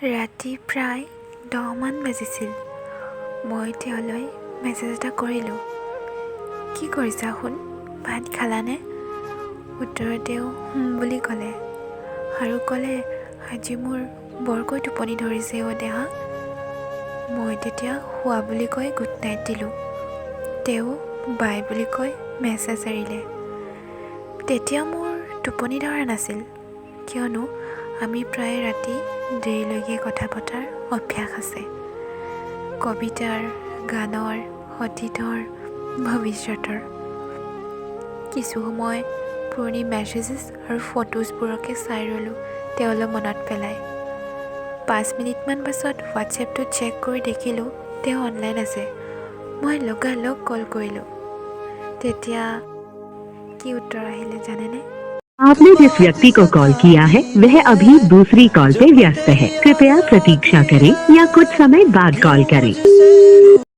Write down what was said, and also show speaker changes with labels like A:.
A: ৰাতি প্ৰায় 10 মান বাজিছিল। মই তেওঁলৈ মেছেজ এটা কৰিলোঁ, কি কৰিছা শুন, ভাত খালানে? উত্তৰত তেওঁ বুলি ক'লে আৰু ক'লে, আজি মোৰ বৰকৈ টোপনি ধৰিছে অ' দেহা। মই তেতিয়া শুৱা বুলি কৈ গুড নাইট দিলোঁ। তেওঁ বাই বুলি কৈ মেছেজ এৰিলে। তেতিয়া মোৰ টোপনি ধৰা নাছিল, কিয়নো আমি প্ৰায় ৰাতি দেৰিলৈকে কথা পতাৰ অভ্যাস আছে। কবিতাৰ, গানৰ, অতীতৰ, ভৱিষ্যতৰ। কিছু সময় পুৰণি মেছেজেছ আৰু ফটোজবোৰকে চাই ৰ'লোঁ তেওঁলৈ মনত পেলাই। 5 মিনিটমান পাছত হোৱাটছএপটো চেক কৰি দেখিলোঁ তেওঁ অনলাইন আছে। মই লগালগ কল কৰিলোঁ। তেতিয়া কি উত্তৰ আহিলে জানেনে?
B: आपने जिस व्यक्ति को कॉल किया है वह अभी दूसरी कॉल पे व्यस्त है। कृपया प्रतीक्षा करें या कुछ समय बाद कॉल करें।